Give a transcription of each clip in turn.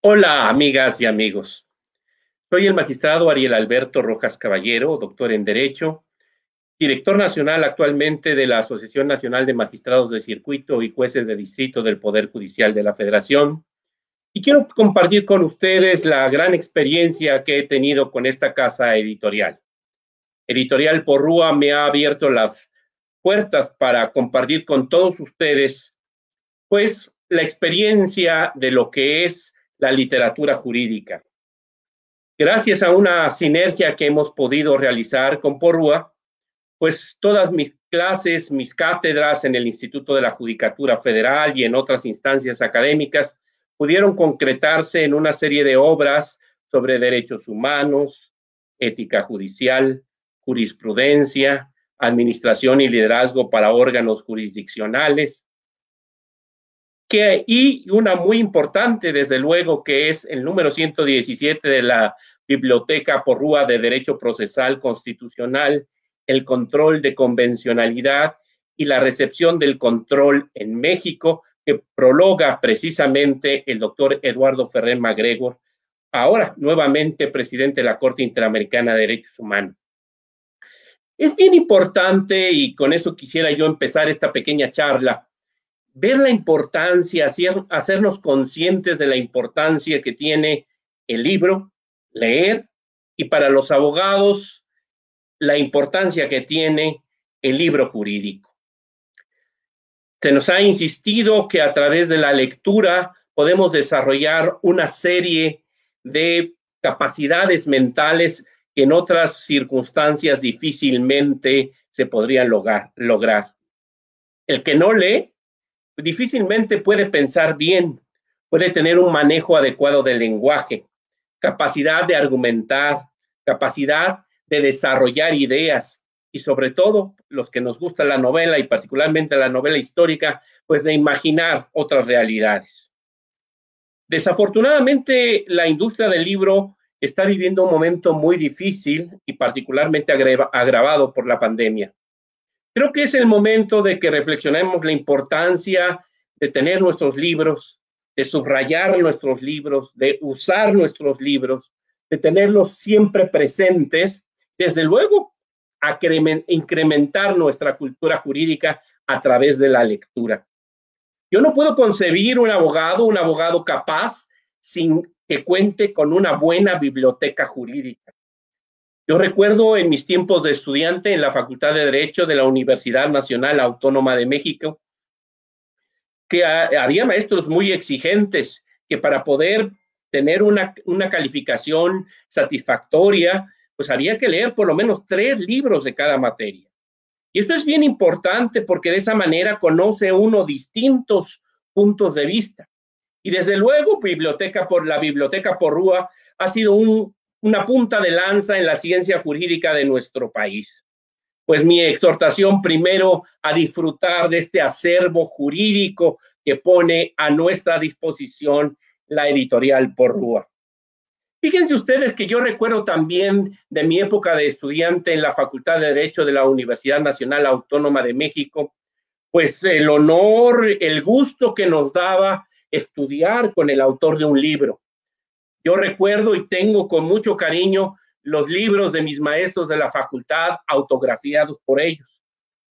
Hola, amigas y amigos. Soy el magistrado Ariel Alberto Rojas Caballero, doctor en Derecho, director nacional actualmente de la Asociación Nacional de Magistrados de Circuito y Jueces de Distrito del Poder Judicial de la Federación. Y quiero compartir con ustedes la gran experiencia que he tenido con esta casa editorial. Editorial Porrúa me ha abierto las puertas para compartir con todos ustedes, pues, la experiencia de lo que es la literatura jurídica. Gracias a una sinergia que hemos podido realizar con Porrúa, pues todas mis clases, mis cátedras en el Instituto de la Judicatura Federal y en otras instancias académicas pudieron concretarse en una serie de obras sobre derechos humanos, ética judicial, jurisprudencia, administración y liderazgo para órganos jurisdiccionales, y una muy importante, desde luego, que es el número 117 de la Biblioteca Porrúa de Derecho Procesal Constitucional, el control de convencionalidad y la recepción del control en México, que prologa precisamente el doctor Eduardo Ferrer MacGregor, ahora nuevamente presidente de la Corte Interamericana de Derechos Humanos. Es bien importante, y con eso quisiera yo empezar esta pequeña charla, ver la importancia, hacernos conscientes de la importancia que tiene el libro, leer, y para los abogados, la importancia que tiene el libro jurídico. Se nos ha insistido que a través de la lectura podemos desarrollar una serie de capacidades mentales que en otras circunstancias difícilmente se podrían lograr. El que no lee difícilmente puede pensar bien, puede tener un manejo adecuado del lenguaje, capacidad de argumentar, capacidad de desarrollar ideas y sobre todo los que nos gusta la novela y particularmente la novela histórica, pues de imaginar otras realidades. Desafortunadamente, la industria del libro está viviendo un momento muy difícil y particularmente agravado por la pandemia. Creo que es el momento de que reflexionemos la importancia de tener nuestros libros, de subrayar nuestros libros, de usar nuestros libros, de tenerlos siempre presentes, desde luego a incrementar nuestra cultura jurídica a través de la lectura. Yo no puedo concebir un abogado capaz sin que cuente con una buena biblioteca jurídica. Yo recuerdo en mis tiempos de estudiante en la Facultad de Derecho de la Universidad Nacional Autónoma de México, que había maestros muy exigentes que para poder tener una calificación satisfactoria, pues había que leer por lo menos 3 libros de cada materia. Y esto es bien importante porque de esa manera conoce uno distintos puntos de vista. Y desde luego, la Biblioteca Porrúa ha sido una punta de lanza en la ciencia jurídica de nuestro país. Pues mi exhortación primero a disfrutar de este acervo jurídico que pone a nuestra disposición la editorial Porrúa. Fíjense ustedes que yo recuerdo también de mi época de estudiante en la Facultad de Derecho de la Universidad Nacional Autónoma de México, pues el honor, el gusto que nos daba estudiar con el autor de un libro. Yo recuerdo y tengo con mucho cariño los libros de mis maestros de la facultad autografiados por ellos.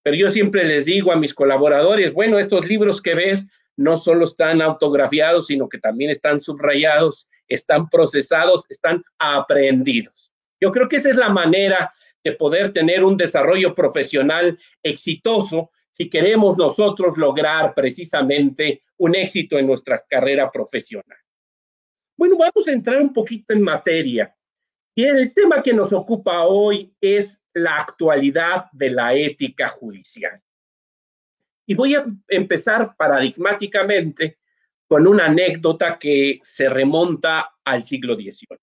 Pero yo siempre les digo a mis colaboradores, bueno, estos libros que ves no solo están autografiados, sino que también están subrayados, están procesados, están aprendidos. Yo creo que esa es la manera de poder tener un desarrollo profesional exitoso si queremos nosotros lograr precisamente un éxito en nuestra carrera profesional. Bueno, vamos a entrar un poquito en materia. Y el tema que nos ocupa hoy es la actualidad de la ética judicial. Y voy a empezar paradigmáticamente con una anécdota que se remonta al siglo XVIII.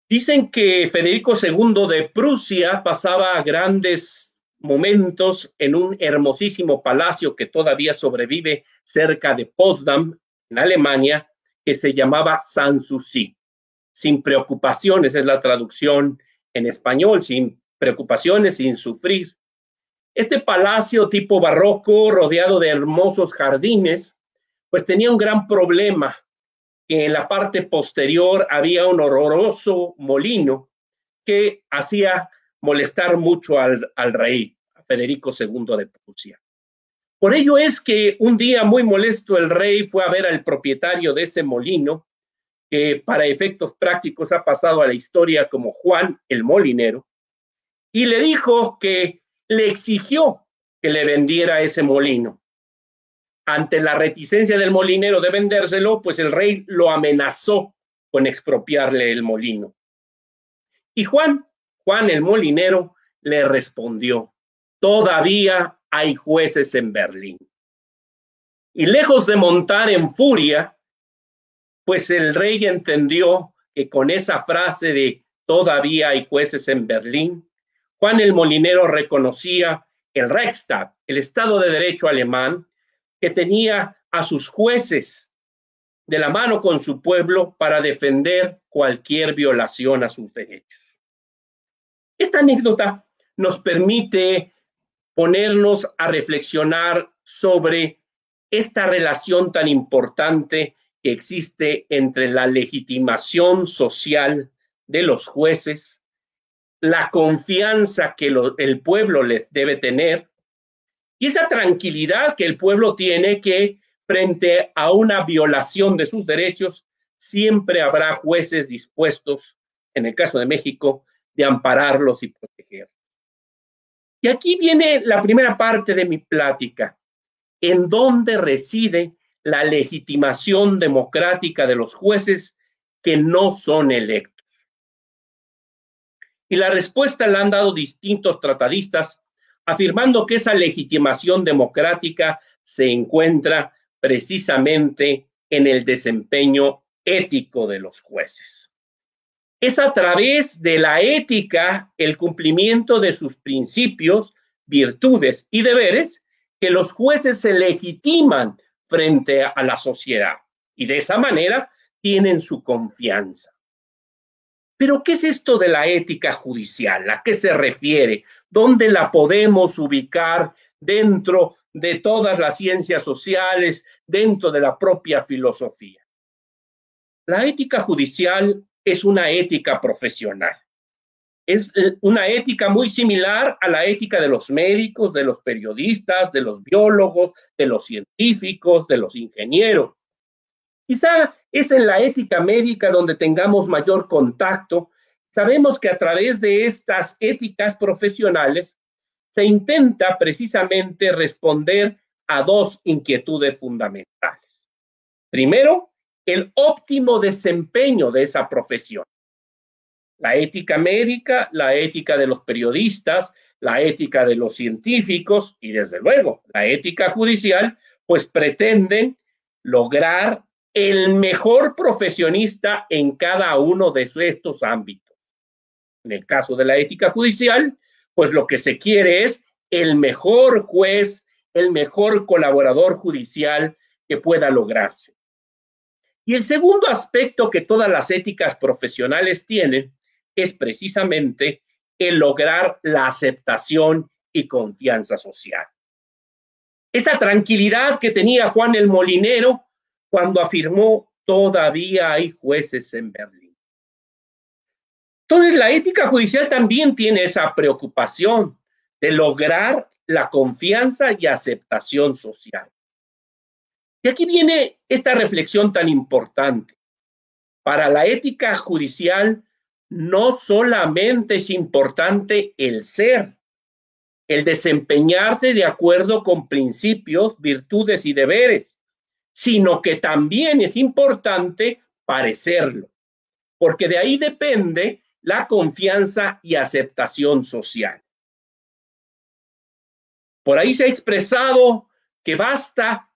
Dicen que Federico II de Prusia pasaba grandes momentos en un hermosísimo palacio que todavía sobrevive cerca de Potsdam, en Alemania, que se llamaba Sanssouci. Sin preocupaciones es la traducción en español, sin preocupaciones, sin sufrir. Este palacio tipo barroco, rodeado de hermosos jardines, pues tenía un gran problema. que en la parte posterior había un horroroso molino que hacía molestar mucho al rey, a Federico II de Prusia. Por ello es que un día muy molesto el rey fue a ver al propietario de ese molino, que para efectos prácticos ha pasado a la historia como Juan el Molinero, y le dijo que le exigió que le vendiera ese molino. Ante la reticencia del molinero de vendérselo, pues el rey lo amenazó con expropiarle el molino. Y Juan el Molinero, le respondió: todavía hay jueces en Berlín. Y lejos de montar en furia, pues el rey entendió que con esa frase de todavía hay jueces en Berlín, Juan el Molinero reconocía el Reichstag, el Estado de Derecho alemán, que tenía a sus jueces de la mano con su pueblo para defender cualquier violación a sus derechos. Esta anécdota nos permite ponernos a reflexionar sobre esta relación tan importante que existe entre la legitimación social de los jueces, la confianza que el pueblo les debe tener y esa tranquilidad que el pueblo tiene que frente a una violación de sus derechos siempre habrá jueces dispuestos, en el caso de México, de ampararlos y protegerlos. Y aquí viene la primera parte de mi plática, en dónde reside la legitimación democrática de los jueces que no son electos. Y la respuesta la han dado distintos tratadistas, afirmando que esa legitimación democrática se encuentra precisamente en el desempeño ético de los jueces. Es a través de la ética, el cumplimiento de sus principios, virtudes y deberes, que los jueces se legitiman frente a la sociedad y de esa manera tienen su confianza. Pero, ¿qué es esto de la ética judicial? ¿A qué se refiere? ¿Dónde la podemos ubicar dentro de todas las ciencias sociales, dentro de la propia filosofía? La ética judicial es una ética profesional. Es una ética muy similar a la ética de los médicos, de los periodistas, de los biólogos, de los científicos, de los ingenieros. Quizá es en la ética médica donde tengamos mayor contacto. Sabemos que a través de estas éticas profesionales se intenta precisamente responder a dos inquietudes fundamentales. Primero, el óptimo desempeño de esa profesión. La ética médica, la ética de los periodistas, la ética de los científicos y desde luego la ética judicial, pues pretenden lograr el mejor profesionista en cada uno de estos ámbitos. En el caso de la ética judicial, pues lo que se quiere es el mejor juez, el mejor colaborador judicial que pueda lograrse. Y el segundo aspecto que todas las éticas profesionales tienen es precisamente el lograr la aceptación y confianza social. Esa tranquilidad que tenía Juan el Molinero cuando afirmó: todavía hay jueces en Berlín. Entonces, la ética judicial también tiene esa preocupación de lograr la confianza y aceptación social. Y aquí viene esta reflexión tan importante. Para la ética judicial no solamente es importante el ser, el desempeñarse de acuerdo con principios, virtudes y deberes, sino que también es importante parecerlo, porque de ahí depende la confianza y aceptación social. Por ahí se ha expresado que basta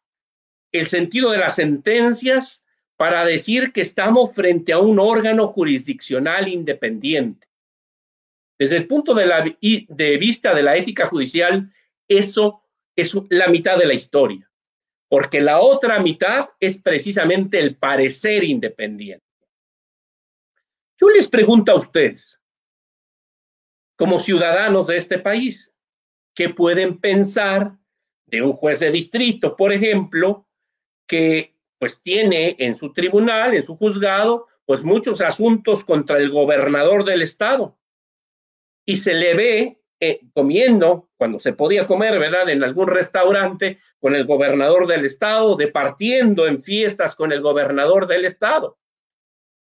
el sentido de las sentencias para decir que estamos frente a un órgano jurisdiccional independiente. Desde el punto de vista de la ética judicial, eso es la mitad de la historia, porque la otra mitad es precisamente el parecer independiente. Yo les pregunto a ustedes, como ciudadanos de este país, ¿qué pueden pensar de un juez de distrito, por ejemplo, que pues tiene en su tribunal, en su juzgado, pues muchos asuntos contra el gobernador del estado. Y se le ve comiendo, cuando se podía comer, ¿verdad?, en algún restaurante con el gobernador del estado, departiendo en fiestas con el gobernador del estado.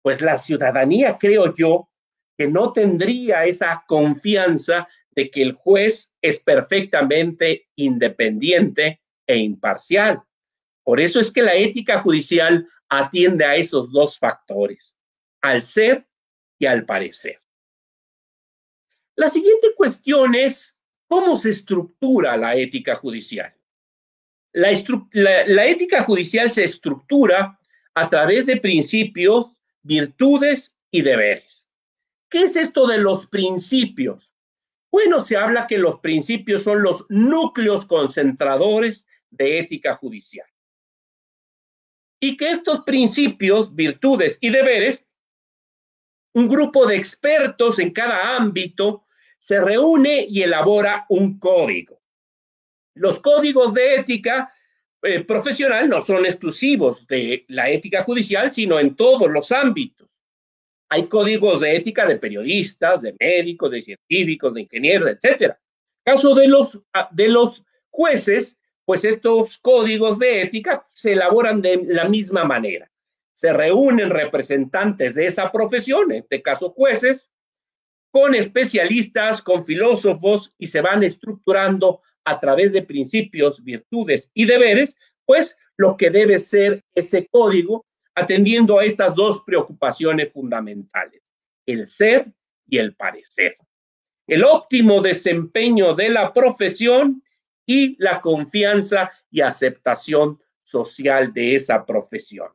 Pues la ciudadanía, creo yo, que no tendría esa confianza de que el juez es perfectamente independiente e imparcial. Por eso es que la ética judicial atiende a esos dos factores, al ser y al parecer. La siguiente cuestión es, ¿cómo se estructura la ética judicial? La ética judicial se estructura a través de principios, virtudes y deberes. ¿Qué es esto de los principios? Bueno, se habla que los principios son los núcleos concentradores de ética judicial. Y que estos principios, virtudes y deberes, un grupo de expertos en cada ámbito se reúne y elabora un código. Los códigos de ética profesional no son exclusivos de la ética judicial, sino en todos los ámbitos. Hay códigos de ética de periodistas, de médicos, de científicos, de ingenieros, etc. Caso de los jueces, pues estos códigos de ética se elaboran de la misma manera. Se reúnen representantes de esa profesión, en este caso jueces, con especialistas, con filósofos, y se van estructurando a través de principios, virtudes y deberes, pues lo que debe ser ese código, atendiendo a estas dos preocupaciones fundamentales, el ser y el parecer, el óptimo desempeño de la profesión y la confianza y aceptación social de esa profesión.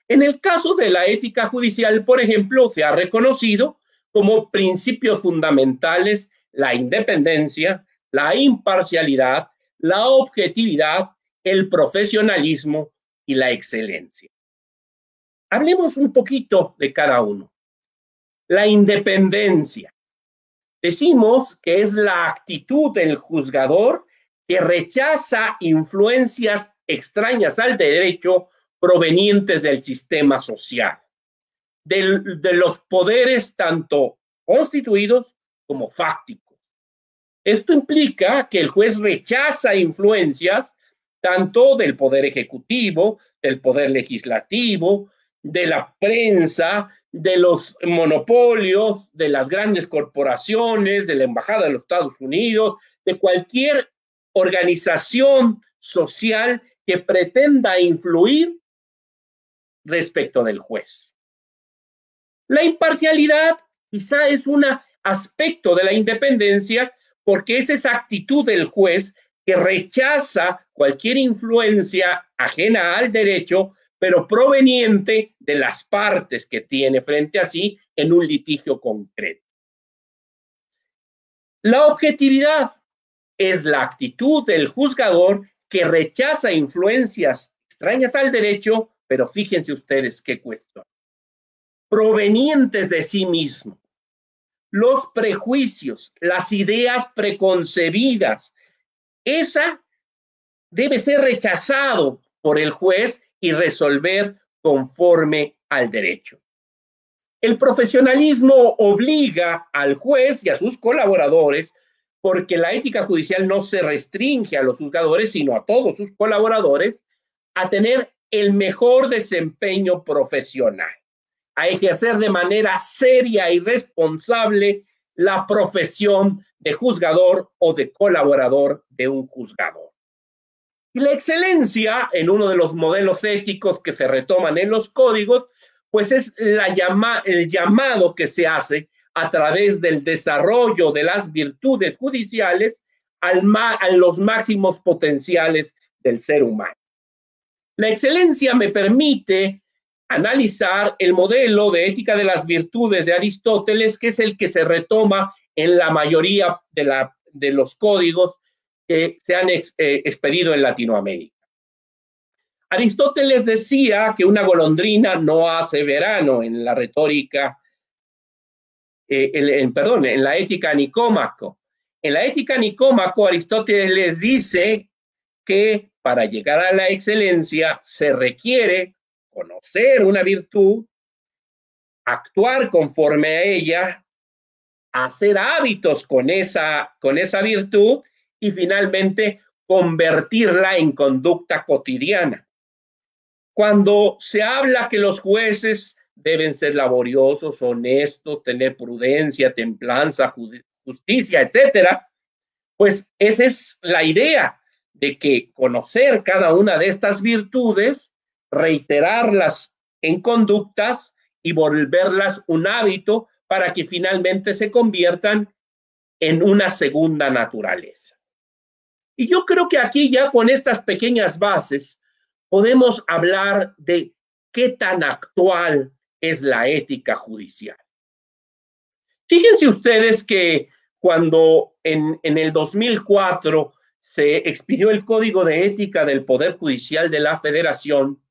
En el caso de la ética judicial, por ejemplo, se ha reconocido como principios fundamentales la independencia, la imparcialidad, la objetividad, el profesionalismo y la excelencia. Hablemos un poquito de cada uno. La independencia. Decimos que es la actitud del juzgador que rechaza influencias extrañas al derecho provenientes del sistema social, de los poderes tanto constituidos como fácticos. Esto implica que el juez rechaza influencias tanto del poder ejecutivo, del poder legislativo, de la prensa, de los monopolios, de las grandes corporaciones, de la Embajada de los Estados Unidos, de cualquier organización social que pretenda influir respecto del juez. La imparcialidad quizá es un aspecto de la independencia porque es esa actitud del juez que rechaza cualquier influencia ajena al derecho, pero proveniente de las partes que tiene frente a sí en un litigio concreto. La objetividad es la actitud del juzgador que rechaza influencias extrañas al derecho, pero fíjense ustedes qué cuestión, provenientes de sí mismo. Los prejuicios, las ideas preconcebidas, esa debe ser rechazado por el juez y resolver conforme al derecho. El profesionalismo obliga al juez y a sus colaboradores, porque la ética judicial no se restringe a los juzgadores, sino a todos sus colaboradores, a tener el mejor desempeño profesional, a ejercer de manera seria y responsable la profesión de juzgador o de colaborador de un juzgador. Y la excelencia, en uno de los modelos éticos que se retoman en los códigos, pues es el llamado que se hace a través del desarrollo de las virtudes judiciales a los máximos potenciales del ser humano. La excelencia me permite analizar el modelo de ética de las virtudes de Aristóteles, que es el que se retoma en la mayoría de los códigos que se han expedido en Latinoamérica. Aristóteles decía que una golondrina no hace verano en la retórica, en la ética Nicómaco. En la ética Nicómaco, Aristóteles dice que para llegar a la excelencia se requiere conocer una virtud, actuar conforme a ella, hacer hábitos con esa virtud y finalmente convertirla en conducta cotidiana. Cuando se habla que los jueces deben ser laboriosos, honestos, tener prudencia, templanza, justicia, etcétera, pues esa es la idea de que conocer cada una de estas virtudes, reiterarlas en conductas y volverlas un hábito para que finalmente se conviertan en una segunda naturaleza. Y yo creo que aquí ya con estas pequeñas bases podemos hablar de qué tan actual es la ética judicial. Fíjense ustedes que cuando en el 2004 se expidió el Código de Ética del Poder Judicial de la Federación,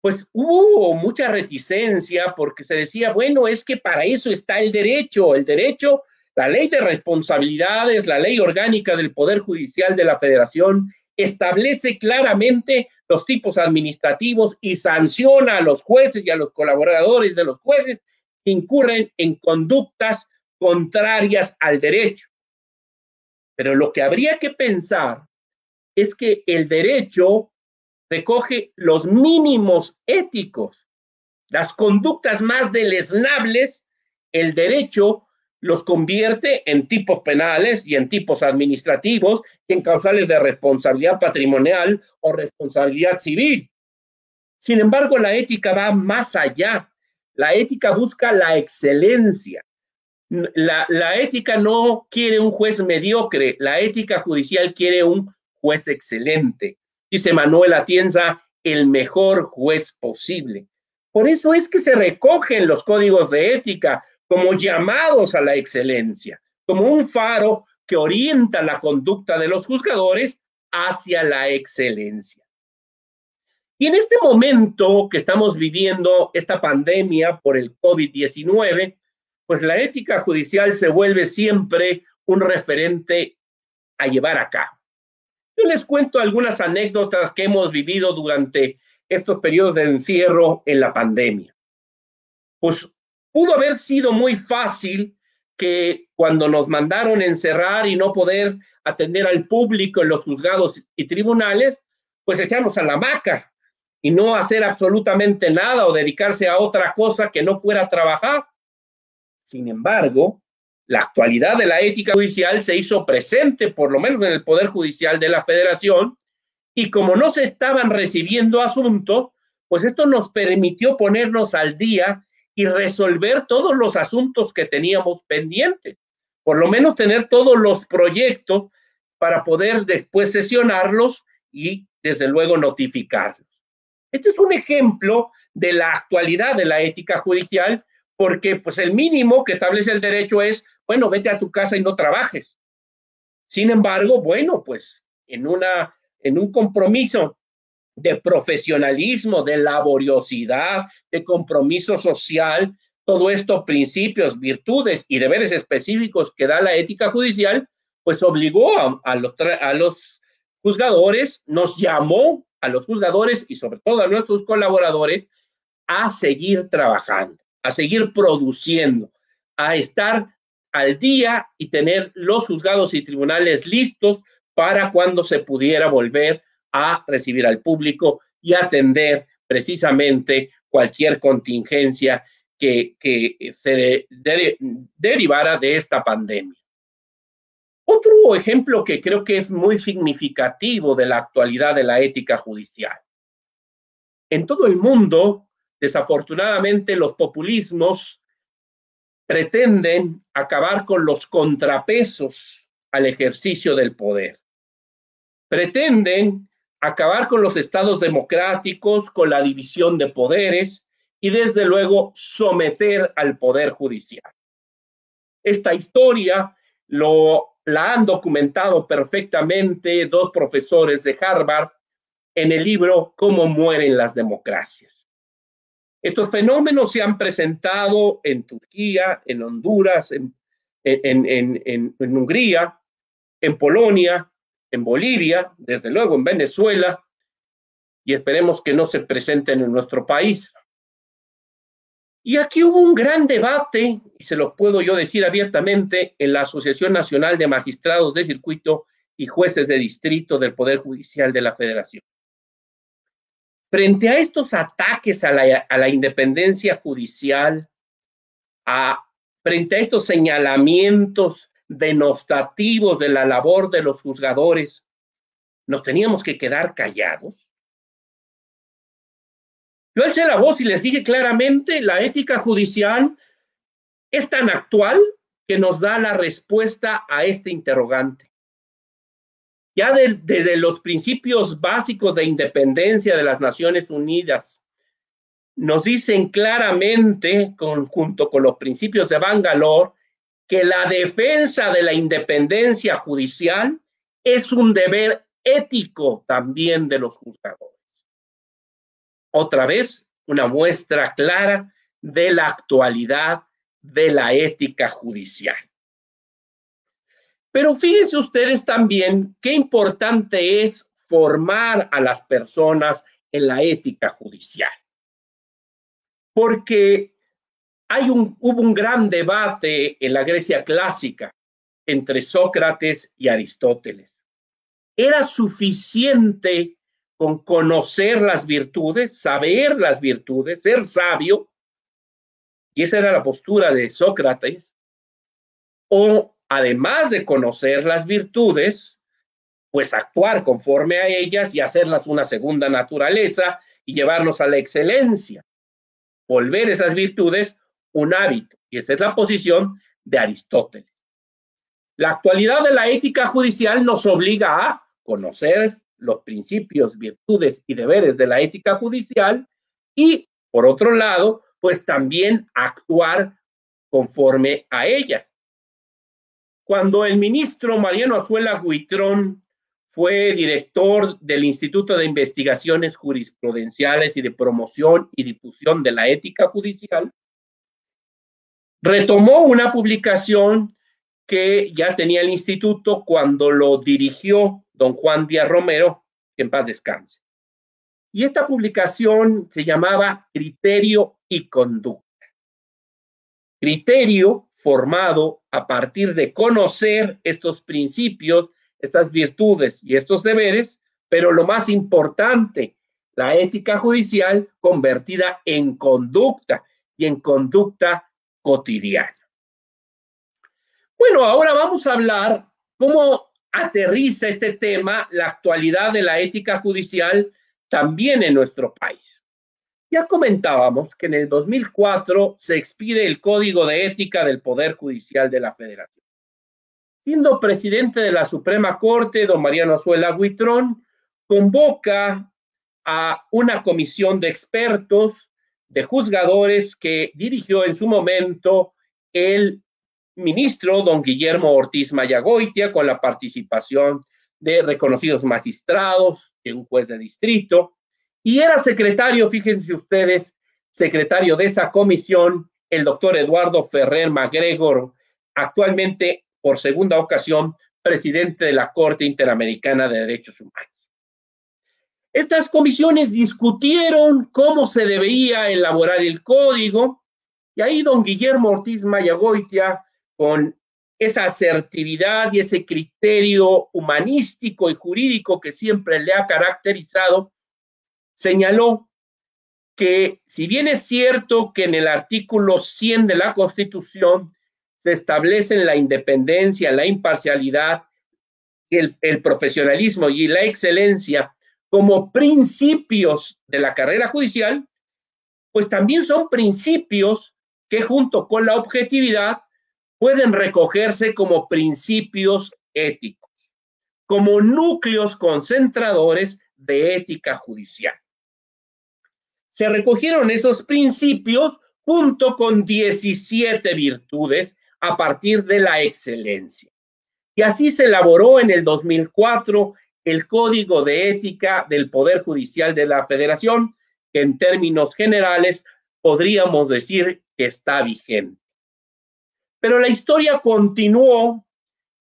pues hubo mucha reticencia porque se decía, bueno, es que para eso está el derecho, la ley de responsabilidades, la ley orgánica del Poder Judicial de la Federación establece claramente los tipos administrativos y sanciona a los jueces y a los colaboradores de los jueces que incurren en conductas contrarias al derecho. Pero lo que habría que pensar es que el derecho recoge los mínimos éticos, las conductas más deleznables, el derecho los convierte en tipos penales y en tipos administrativos y en causales de responsabilidad patrimonial o responsabilidad civil. Sin embargo, la ética va más allá. La ética busca la excelencia. La ética no quiere un juez mediocre, la ética judicial quiere un juez excelente. Dice Manuel Atienza, el mejor juez posible. Por eso es que se recogen los códigos de ética como llamados a la excelencia, como un faro que orienta la conducta de los juzgadores hacia la excelencia. Y en este momento que estamos viviendo esta pandemia por el COVID-19, pues la ética judicial se vuelve siempre un referente a llevar a cabo. Yo les cuento algunas anécdotas que hemos vivido durante estos periodos de encierro en la pandemia. Pues pudo haber sido muy fácil que cuando nos mandaron encerrar y no poder atender al público en los juzgados y tribunales, pues echarnos a la hamaca y no hacer absolutamente nada o dedicarse a otra cosa que no fuera a trabajar. Sin embargo, la actualidad de la ética judicial se hizo presente, por lo menos en el Poder Judicial de la Federación, y como no se estaban recibiendo asuntos, pues esto nos permitió ponernos al día y resolver todos los asuntos que teníamos pendientes, por lo menos tener todos los proyectos para poder después sesionarlos y, desde luego, notificarlos. Este es un ejemplo de la actualidad de la ética judicial, porque pues el mínimo que establece el derecho es, bueno, vete a tu casa y no trabajes. Sin embargo, bueno, pues en un compromiso de profesionalismo, de laboriosidad, de compromiso social, todo esto, principios, virtudes y deberes específicos que da la ética judicial, pues obligó a los juzgadores, nos llamó a los juzgadores y sobre todo a nuestros colaboradores a seguir trabajando, a seguir produciendo, a estar al día y tener los juzgados y tribunales listos para cuando se pudiera volver a recibir al público y atender precisamente cualquier contingencia que se derivara de esta pandemia. Otro ejemplo que creo que es muy significativo de la actualidad de la ética judicial. En todo el mundo, desafortunadamente, los populismos pretenden acabar con los contrapesos al ejercicio del poder. Pretenden acabar con los estados democráticos, con la división de poderes y, desde luego, someter al poder judicial. Esta historia la han documentado perfectamente dos profesores de Harvard en el libro Cómo mueren las democracias. Estos fenómenos se han presentado en Turquía, en Honduras, en Hungría, en Polonia, en Bolivia, desde luego en Venezuela, y esperemos que no se presenten en nuestro país. Y aquí hubo un gran debate, y se lo puedo yo decir abiertamente, en la Asociación Nacional de Magistrados de Circuito y Jueces de Distrito del Poder Judicial de la Federación. Frente a estos ataques a la independencia judicial, frente a estos señalamientos denostativos de la labor de los juzgadores, ¿nos teníamos que quedar callados? Yo alcé la voz y les dije claramente, la ética judicial es tan actual que nos da la respuesta a este interrogante. Ya desde los principios básicos de independencia de las Naciones Unidas, nos dicen claramente, junto con los principios de Bangalore, que la defensa de la independencia judicial es un deber ético también de los juzgadores. Otra vez, una muestra clara de la actualidad de la ética judicial. Pero fíjense ustedes también qué importante es formar a las personas en la ética judicial. Porque hubo un gran debate en la Grecia clásica entre Sócrates y Aristóteles. ¿Era suficiente con conocer las virtudes, saber las virtudes, ser sabio? Y esa era la postura de Sócrates. O además de conocer las virtudes, pues actuar conforme a ellas y hacerlas una segunda naturaleza y llevarnos a la excelencia. Volver esas virtudes un hábito. Y esa es la posición de Aristóteles. La actualidad de la ética judicial nos obliga a conocer los principios, virtudes y deberes de la ética judicial y, por otro lado, pues también actuar conforme a ellas. Cuando el ministro Mariano Azuela Huitrón fue director del Instituto de Investigaciones Jurisprudenciales y de Promoción y Difusión de la Ética Judicial, retomó una publicación que ya tenía el instituto cuando lo dirigió don Juan Díaz Romero, que en paz descanse. Y esta publicación se llamaba Criterio y Conducta. Criterio formado a partir de conocer estos principios, estas virtudes y estos deberes, pero lo más importante, la ética judicial convertida en conducta y en conducta cotidiana. Bueno, ahora vamos a hablar cómo aterriza este tema la actualidad de la ética judicial también en nuestro país. Ya comentábamos que en el 2004 se expide el Código de Ética del Poder Judicial de la Federación. Siendo presidente de la Suprema Corte, don Mariano Azuela Huitrón convoca a una comisión de expertos, de juzgadores que dirigió en su momento el ministro don Guillermo Ortiz Mayagoitia, con la participación de reconocidos magistrados, de un juez de distrito, y era secretario, fíjense ustedes, secretario de esa comisión, el doctor Eduardo Ferrer MacGregor, actualmente por segunda ocasión presidente de la Corte Interamericana de Derechos Humanos. Estas comisiones discutieron cómo se debía elaborar el código, y ahí don Guillermo Ortiz Mayagoitia, con esa asertividad y ese criterio humanístico y jurídico que siempre le ha caracterizado, señaló que si bien es cierto que en el artículo 100 de la Constitución se establecen la independencia, la imparcialidad, el profesionalismo y la excelencia como principios de la carrera judicial, pues también son principios que junto con la objetividad pueden recogerse como principios éticos, como núcleos concentradores de ética judicial. Se recogieron esos principios junto con 17 virtudes a partir de la excelencia. Y así se elaboró en el 2004 el Código de Ética del Poder Judicial de la Federación, que en términos generales podríamos decir que está vigente. Pero la historia continuó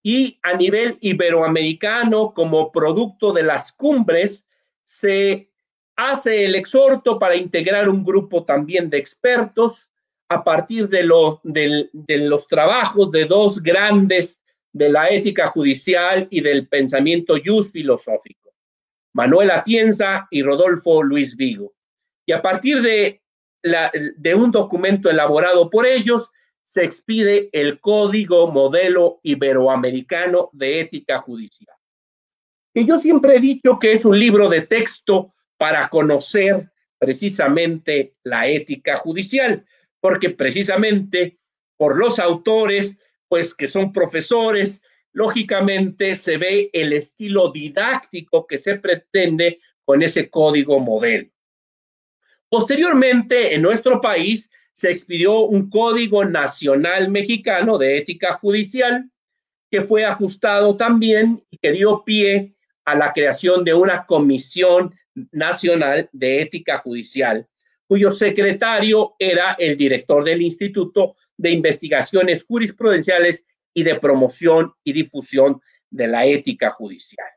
y a nivel iberoamericano, como producto de las cumbres, se hace el exhorto para integrar un grupo también de expertos a partir de los trabajos de dos grandes de la ética judicial y del pensamiento jus filosófico, Manuel Atienza y Rodolfo Luis Vigo. Y a partir de un documento elaborado por ellos, se expide el Código Modelo Iberoamericano de Ética Judicial. Y yo siempre he dicho que es un libro de texto para conocer precisamente la ética judicial, porque precisamente por los autores, pues que son profesores, lógicamente se ve el estilo didáctico que se pretende con ese código modelo. Posteriormente, en nuestro país se expidió un Código Nacional Mexicano de Ética Judicial que fue ajustado también y que dio pie a la creación de una Comisión Nacional de Ética Judicial, cuyo secretario era el director del Instituto de Investigaciones Jurisprudenciales y de Promoción y Difusión de la Ética Judicial.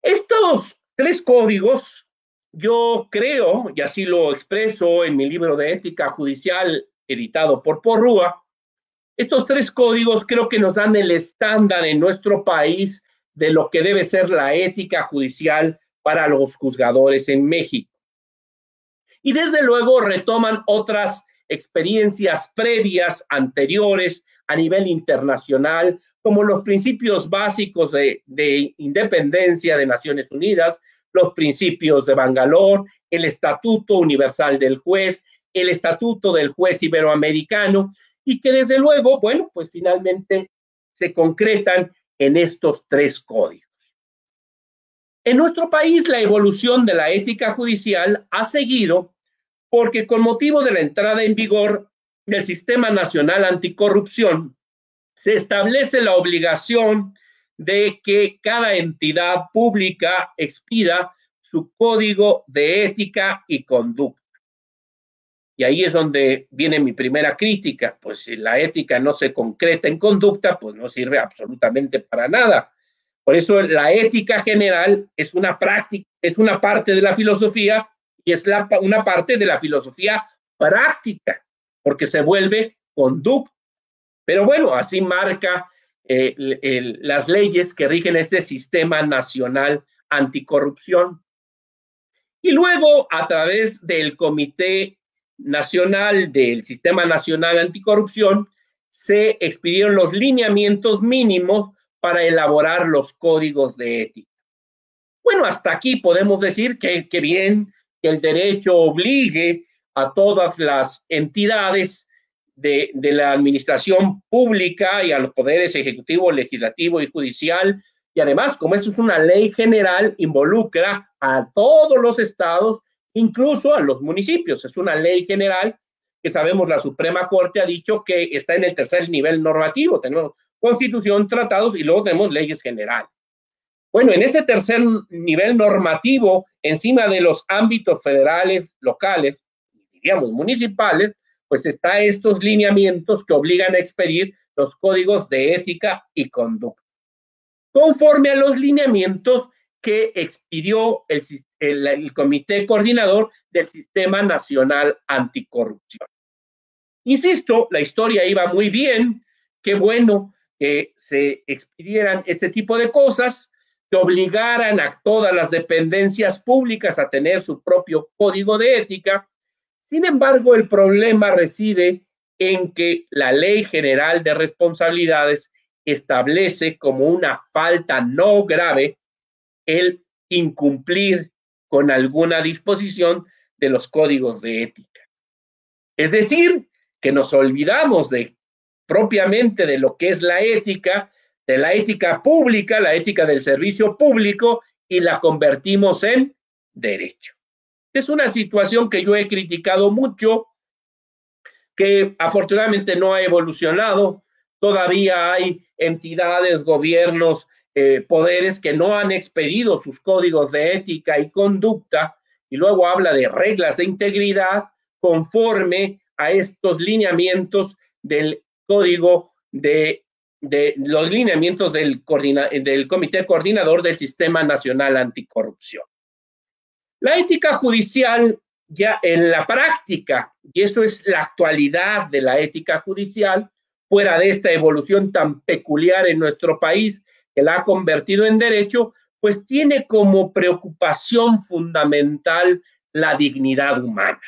Estos tres códigos, yo creo, y así lo expreso en mi libro de Ética Judicial, editado por Porrúa, estos tres códigos creo que nos dan el estándar en nuestro país de lo que debe ser la ética judicial para los juzgadores en México. Y desde luego retoman otras experiencias previas, anteriores, a nivel internacional, como los principios básicos de independencia de Naciones Unidas, los principios de Bangalore, el Estatuto Universal del Juez, el Estatuto del Juez Iberoamericano, y que desde luego, bueno, pues finalmente se concretan en estos tres códigos. En nuestro país, la evolución de la ética judicial ha seguido porque con motivo de la entrada en vigor del Sistema Nacional Anticorrupción, se establece la obligación de que cada entidad pública expida su código de ética y conducta. Y ahí es donde viene mi primera crítica, pues si la ética no se concreta en conducta, pues no sirve absolutamente para nada. Por eso la ética general es una práctica, es una parte de la filosofía y es una parte de la filosofía práctica, porque se vuelve conducta. Pero bueno, así marca las leyes que rigen este Sistema Nacional Anticorrupción. Y luego, a través del Comité Nacional del Sistema Nacional Anticorrupción, se expidieron los lineamientos mínimos para elaborar los códigos de ética. Bueno, hasta aquí podemos decir que bien que el derecho obligue a todas las entidades de la administración pública y a los poderes ejecutivo, legislativo y judicial. Y además, como esto es una ley general, involucra a todos los estados, incluso a los municipios. Es una ley general que sabemos la Suprema Corte ha dicho que está en el tercer nivel normativo. Tenemos constitución, tratados y luego tenemos leyes generales. Bueno, en ese tercer nivel normativo, encima de los ámbitos federales, locales, diríamos municipales, pues está estos lineamientos que obligan a expedir los códigos de ética y conducta, conforme a los lineamientos que expidió el Comité Coordinador del Sistema Nacional Anticorrupción. Insisto, la historia iba muy bien, qué bueno que se expidieran este tipo de cosas, que obligaran a todas las dependencias públicas a tener su propio código de ética. Sin embargo, el problema reside en que la Ley General de Responsabilidades establece como una falta no grave el incumplir con alguna disposición de los códigos de ética. Es decir, que nos olvidamos propiamente de lo que es la ética, de la ética pública, la ética del servicio público, y la convertimos en derecho. Es una situación que yo he criticado mucho, que afortunadamente no ha evolucionado. Todavía hay entidades, gobiernos, poderes que no han expedido sus códigos de ética y conducta, y luego habla de reglas de integridad conforme a estos lineamientos del Código de de los lineamientos del Comité Coordinador del Sistema Nacional Anticorrupción. La ética judicial ya en la práctica, y eso es la actualidad de la ética judicial, fuera de esta evolución tan peculiar en nuestro país que la ha convertido en derecho, pues tiene como preocupación fundamental la dignidad humana.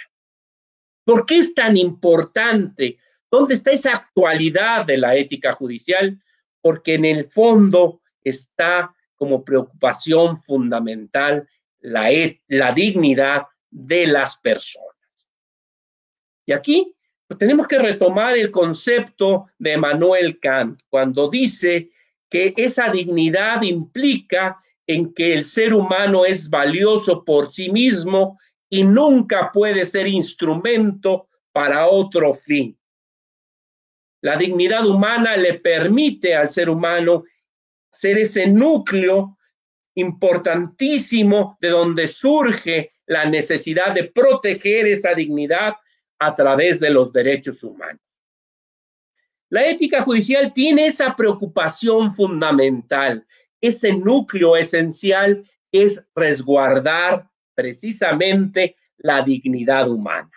¿Por qué es tan importante? ¿Dónde está esa actualidad de la ética judicial? Porque en el fondo está como preocupación fundamental la dignidad de las personas. Y aquí pues, tenemos que retomar el concepto de Immanuel Kant, cuando dice que esa dignidad implica en que el ser humano es valioso por sí mismo y nunca puede ser instrumento para otro fin. La dignidad humana le permite al ser humano ser ese núcleo importantísimo de donde surge la necesidad de proteger esa dignidad a través de los derechos humanos. La ética judicial tiene esa preocupación fundamental, ese núcleo esencial es resguardar precisamente la dignidad humana.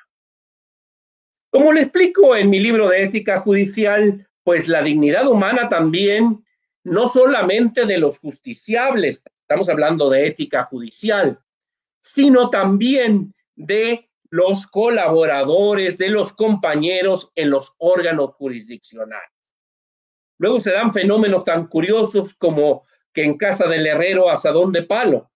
Como le explico en mi libro de ética judicial, pues la dignidad humana también, no solamente de los justiciables, estamos hablando de ética judicial, sino también de los colaboradores, de los compañeros en los órganos jurisdiccionales. Luego se dan fenómenos tan curiosos como que en casa del herrero asadón de palo.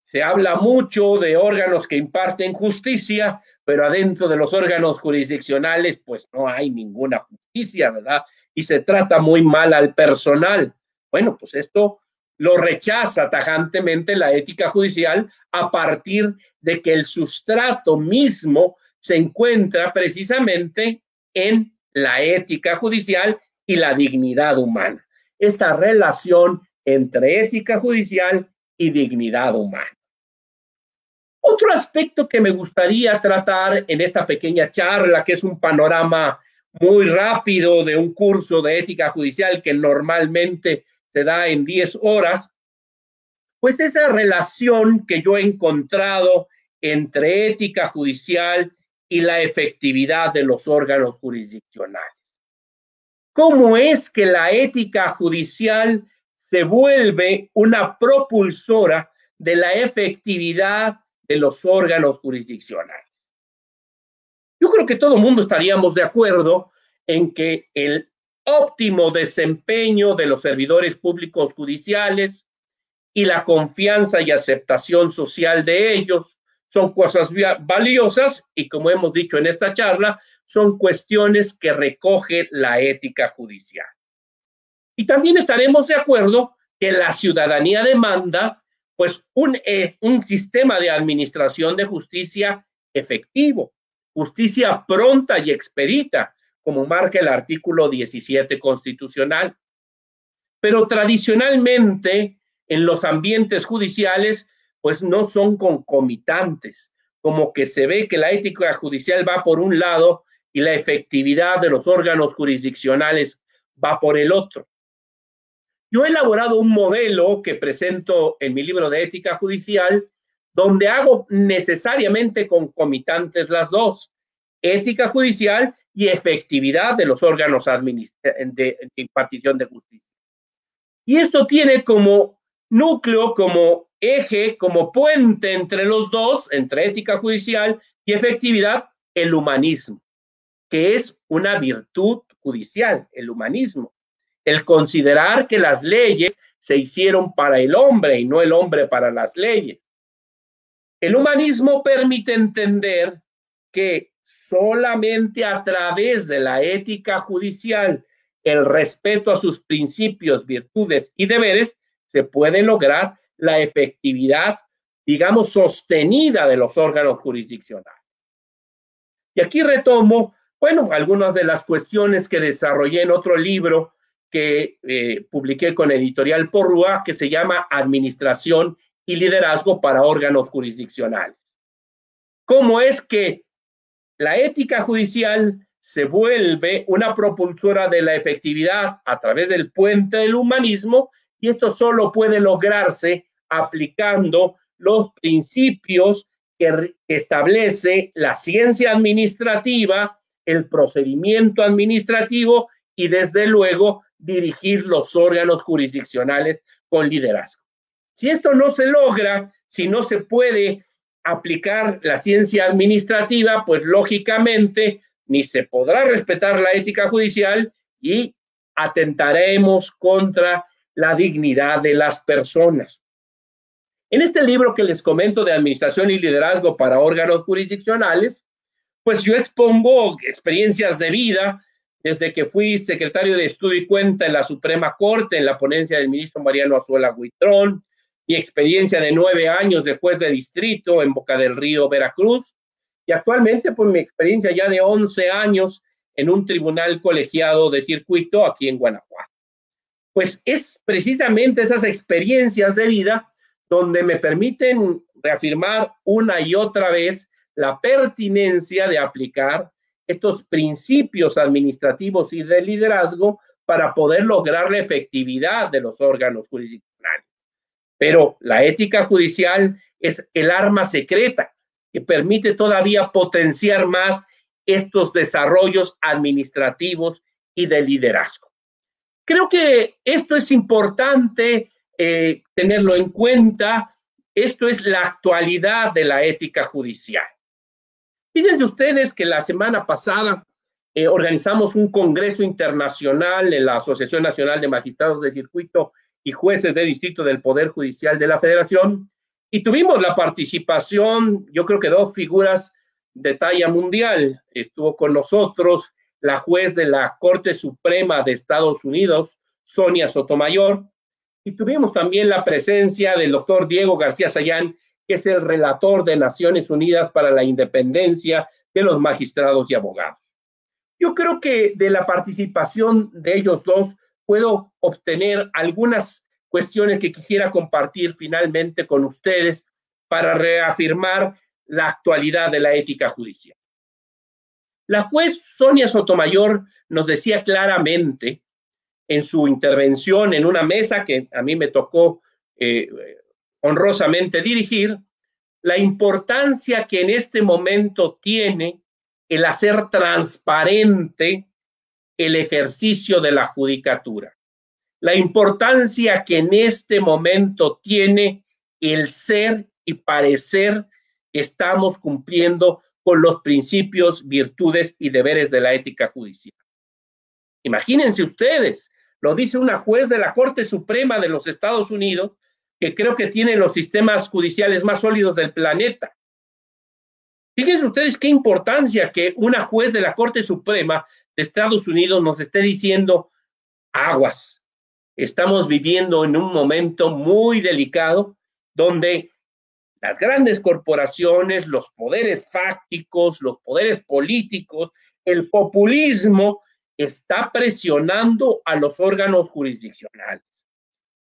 Se habla mucho de órganos que imparten justicia, pero adentro de los órganos jurisdiccionales pues no hay ninguna justicia, ¿verdad? Y se trata muy mal al personal. Bueno, pues esto lo rechaza tajantemente la ética judicial a partir de que el sustrato mismo se encuentra precisamente en la ética judicial y la dignidad humana. Esa relación entre ética judicial y dignidad humana. Otro aspecto que me gustaría tratar en esta pequeña charla, que es un panorama muy rápido de un curso de ética judicial que normalmente se da en 10 horas, pues esa relación que yo he encontrado entre ética judicial y la efectividad de los órganos jurisdiccionales. ¿Cómo es que la ética judicial se vuelve una propulsora de la efectividad de los órganos jurisdiccionales? Yo creo que todo el mundo estaríamos de acuerdo en que el óptimo desempeño de los servidores públicos judiciales y la confianza y aceptación social de ellos son cosas valiosas y, como hemos dicho en esta charla, son cuestiones que recoge la ética judicial. Y también estaremos de acuerdo que la ciudadanía demanda pues un sistema de administración de justicia efectivo, justicia pronta y expedita, como marca el artículo 17 constitucional. Pero tradicionalmente en los ambientes judiciales pues no son concomitantes, como que se ve que la ética judicial va por un lado y la efectividad de los órganos jurisdiccionales va por el otro. Yo he elaborado un modelo que presento en mi libro de ética judicial, donde hago necesariamente concomitantes las dos, ética judicial y efectividad de los órganos de impartición de justicia. Y esto tiene como núcleo, como eje, como puente entre los dos, entre ética judicial y efectividad, el humanismo, que es una virtud judicial, el humanismo. El considerar que las leyes se hicieron para el hombre y no el hombre para las leyes. El humanismo permite entender que solamente a través de la ética judicial, el respeto a sus principios, virtudes y deberes, se puede lograr la efectividad, digamos, sostenida de los órganos jurisdiccionales. Y aquí retomo, bueno, algunas de las cuestiones que desarrollé en otro libro que publiqué con Editorial Porrúa, que se llama Administración y Liderazgo para Órganos Jurisdiccionales. ¿Cómo es que la ética judicial se vuelve una propulsora de la efectividad a través del puente del humanismo, y esto solo puede lograrse aplicando los principios que establece la ciencia administrativa, el procedimiento administrativo y desde luego dirigir los órganos jurisdiccionales con liderazgo. Si esto no se logra, si no se puede aplicar la ciencia administrativa, pues lógicamente ni se podrá respetar la ética judicial y atentaremos contra la dignidad de las personas. En este libro que les comento de Administración y Liderazgo para órganos jurisdiccionales, pues yo expongo experiencias de vida desde que fui secretario de Estudio y Cuenta en la Suprema Corte, en la ponencia del ministro Mariano Azuela Huitrón, mi experiencia de 9 años de juez de distrito en Boca del Río, Veracruz, y actualmente pues mi experiencia ya de 11 años en un tribunal colegiado de circuito aquí en Guanajuato. Pues es precisamente esas experiencias de vida donde me permiten reafirmar una y otra vez la pertinencia de aplicar estos principios administrativos y de liderazgo para poder lograr la efectividad de los órganos jurisdiccionales. Pero la ética judicial es el arma secreta que permite todavía potenciar más estos desarrollos administrativos y de liderazgo. Creo que esto es importante tenerlo en cuenta. Esto es la actualidad de la ética judicial. Fíjense ustedes que la semana pasada organizamos un congreso internacional en la Asociación Nacional de Magistrados de Circuito y Jueces de Distrito del Poder Judicial de la Federación, y tuvimos la participación, yo creo que 2 figuras de talla mundial. Estuvo con nosotros la juez de la Corte Suprema de Estados Unidos, Sonia Sotomayor, y tuvimos también la presencia del doctor Diego García Sayán, que es el relator de Naciones Unidas para la Independencia de los Magistrados y Abogados. Yo creo que de la participación de ellos dos puedo obtener algunas cuestiones que quisiera compartir finalmente con ustedes para reafirmar la actualidad de la ética judicial. La juez Sonia Sotomayor nos decía claramente en su intervención en una mesa que a mí me tocó honrosamente dirigir, la importancia que en este momento tiene el hacer transparente el ejercicio de la judicatura, la importancia que en este momento tiene el ser y parecer que estamos cumpliendo con los principios, virtudes y deberes de la ética judicial. Imagínense ustedes, lo dice una juez de la Corte Suprema de los Estados Unidos, que creo que tiene los sistemas judiciales más sólidos del planeta. Fíjense ustedes qué importancia que una juez de la Corte Suprema de Estados Unidos nos esté diciendo: aguas, estamos viviendo en un momento muy delicado donde las grandes corporaciones, los poderes fácticos, los poderes políticos, el populismo está presionando a los órganos jurisdiccionales.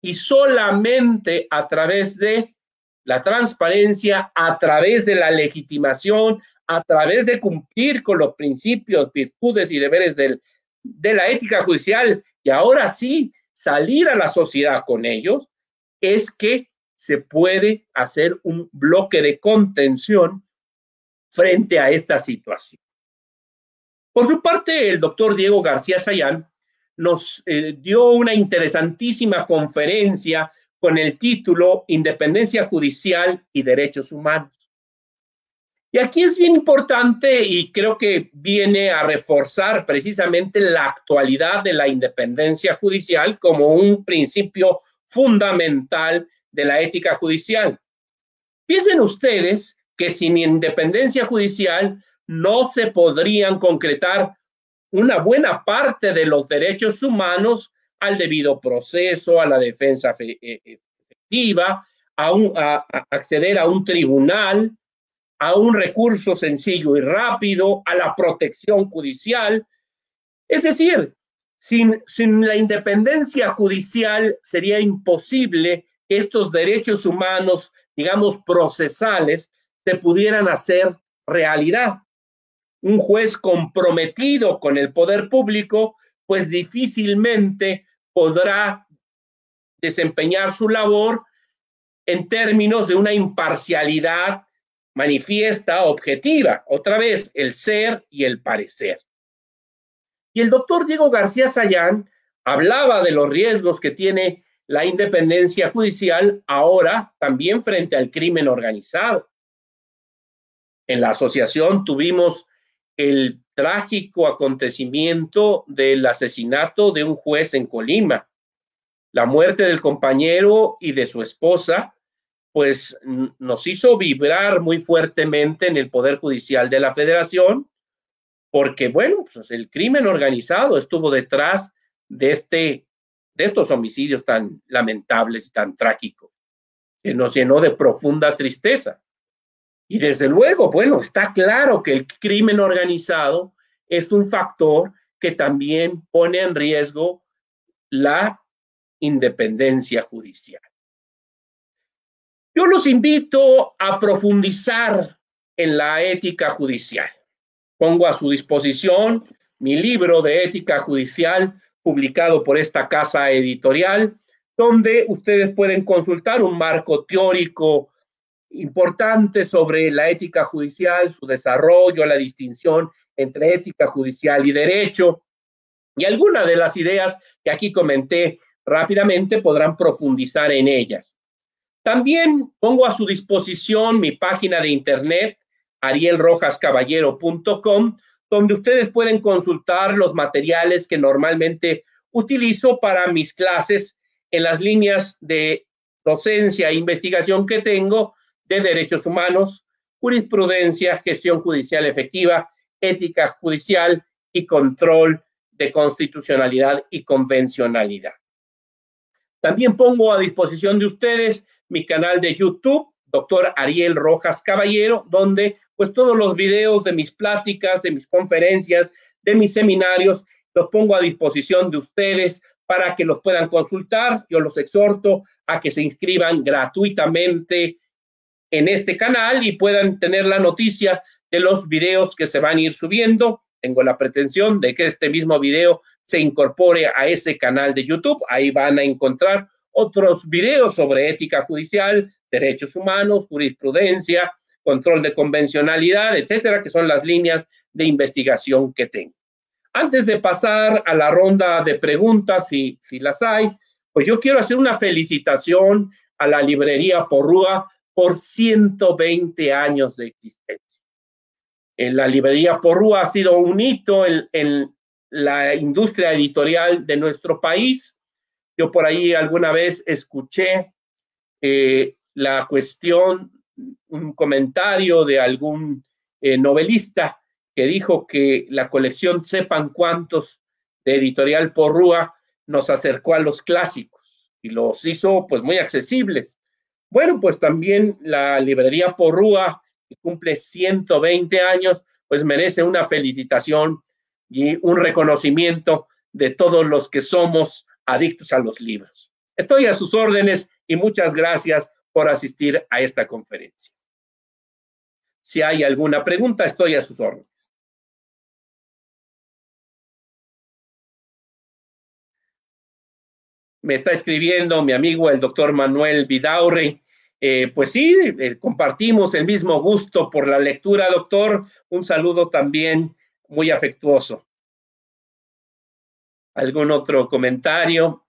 Y solamente a través de la transparencia, a través de la legitimación, a través de cumplir con los principios, virtudes y deberes de la ética judicial, y ahora sí salir a la sociedad con ellos, es que se puede hacer un bloque de contención frente a esta situación. Por su parte, el doctor Diego García Sayán nos dio una interesantísima conferencia con el título Independencia Judicial y Derechos Humanos. Y aquí es bien importante y creo que viene a reforzar precisamente la actualidad de la independencia judicial como un principio fundamental de la ética judicial. Piensen ustedes que sin independencia judicial no se podrían concretar una buena parte de los derechos humanos al debido proceso, a la defensa efectiva, a acceder a un tribunal, a un recurso sencillo y rápido, a la protección judicial. Es decir, sin la independencia judicial sería imposible que estos derechos humanos, digamos, procesales, se pudieran hacer realidad. un juez comprometido con el poder público, pues difícilmente podrá desempeñar su labor en términos de una imparcialidad manifiesta, objetiva. Otra vez, el ser y el parecer. Y el doctor Diego García Sayán hablaba de los riesgos que tiene la independencia judicial ahora también frente al crimen organizado. En la asociación tuvimos el trágico acontecimiento del asesinato de un juez en Colima. La muerte del compañero y de su esposa, pues nos hizo vibrar muy fuertemente en el Poder Judicial de la Federación, porque, bueno, pues el crimen organizado estuvo detrás de estos homicidios tan lamentables y tan trágicos, que nos llenó de profunda tristeza. Y desde luego, bueno, está claro que el crimen organizado es un factor que también pone en riesgo la independencia judicial. Yo los invito a profundizar en la ética judicial. Pongo a su disposición mi libro de ética judicial publicado por esta casa editorial, donde ustedes pueden consultar un marco teórico importante sobre la ética judicial, su desarrollo, la distinción entre ética judicial y derecho, y algunas de las ideas que aquí comenté rápidamente podrán profundizar en ellas. También pongo a su disposición mi página de internet, arielrojascaballero.com, donde ustedes pueden consultar los materiales que normalmente utilizo para mis clases en las líneas de docencia e investigación que tengo de derechos humanos, jurisprudencia, gestión judicial efectiva, ética judicial y control de constitucionalidad y convencionalidad. También pongo a disposición de ustedes mi canal de YouTube, Dr. Ariel Rojas Caballero, donde pues todos los videos de mis pláticas, de mis conferencias, de mis seminarios, los pongo a disposición de ustedes para que los puedan consultar. Yo los exhorto a que se inscriban gratuitamente en este canal y puedan tener la noticia de los videos que se van a ir subiendo. Tengo la pretensión de que este mismo video se incorpore a ese canal de YouTube. Ahí van a encontrar otros videos sobre ética judicial, derechos humanos, jurisprudencia, control de convencionalidad, etcétera, que son las líneas de investigación que tengo. Antes de pasar a la ronda de preguntas, si las hay, pues yo quiero hacer una felicitación a la librería Porrúa por 120 años de existencia. La librería Porrúa ha sido un hito en la industria editorial de nuestro país. Yo por ahí alguna vez escuché la cuestión, un comentario de algún novelista que dijo que la colección Sepan Cuántos de Editorial Porrúa nos acercó a los clásicos y los hizo pues muy accesibles. Bueno, pues también la librería Porrúa, que cumple 120 años, pues merece una felicitación y un reconocimiento de todos los que somos adictos a los libros. Estoy a sus órdenes y muchas gracias por asistir a esta conferencia. Si hay alguna pregunta, estoy a sus órdenes. Me está escribiendo mi amigo el doctor Manuel Vidaurri. Pues sí, compartimos el mismo gusto por la lectura, doctor. Un saludo también muy afectuoso. ¿Algún otro comentario?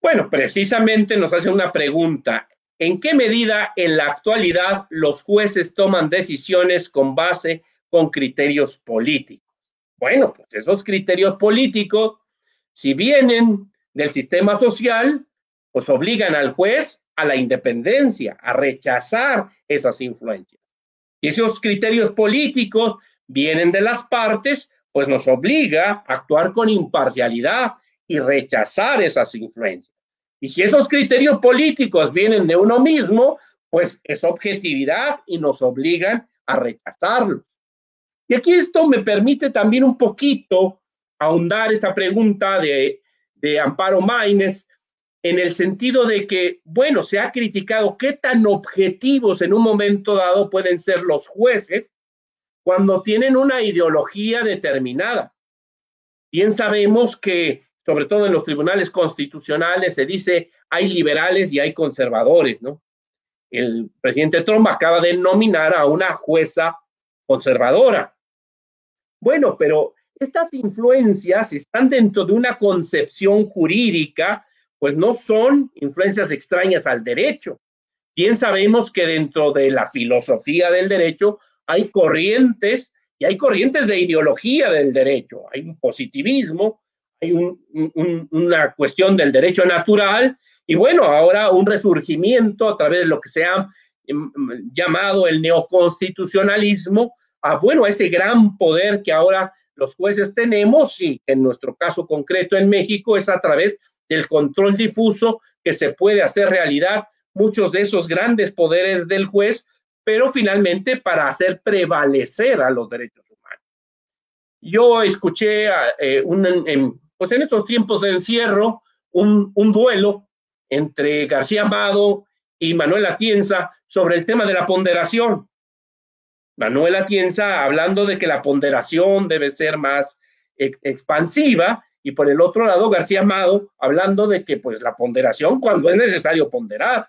Bueno, precisamente nos hace una pregunta. ¿En qué medida en la actualidad los jueces toman decisiones con base con criterios políticos? Bueno, pues esos criterios políticos, si vienen del sistema social, pues obligan al juez a la independencia, a rechazar esas influencias. Y esos criterios políticos vienen de las partes, pues nos obliga a actuar con imparcialidad y rechazar esas influencias. Y si esos criterios políticos vienen de uno mismo, pues es objetividad y nos obligan a rechazarlos. Y aquí esto me permite también un poquito ahondar esta pregunta de Amparo Maínez, en el sentido de que, bueno, se ha criticado qué tan objetivos en un momento dado pueden ser los jueces cuando tienen una ideología determinada. Bien sabemos que, sobre todo en los tribunales constitucionales, se dice hay liberales y hay conservadores, ¿no? El presidente Trump acaba de nominar a una jueza conservadora. Bueno, pero estas influencias están dentro de una concepción jurídica, pues no son influencias extrañas al derecho. Bien sabemos que dentro de la filosofía del derecho hay corrientes y hay corrientes de ideología del derecho. Hay un positivismo, hay una cuestión del derecho natural y bueno, ahora un resurgimiento a través de lo que se ha llamado el neoconstitucionalismo, a bueno, ese gran poder que ahora los jueces tenemos y en nuestro caso concreto en México es a través del control difuso que se puede hacer realidad muchos de esos grandes poderes del juez, pero finalmente para hacer prevalecer a los derechos humanos. Yo escuché pues en estos tiempos de encierro un duelo entre García Amado y Manuel Atienza sobre el tema de la ponderación. Manuel Atienza hablando de que la ponderación debe ser más expansiva y por el otro lado García Amado hablando de que pues la ponderación cuando es necesario ponderar.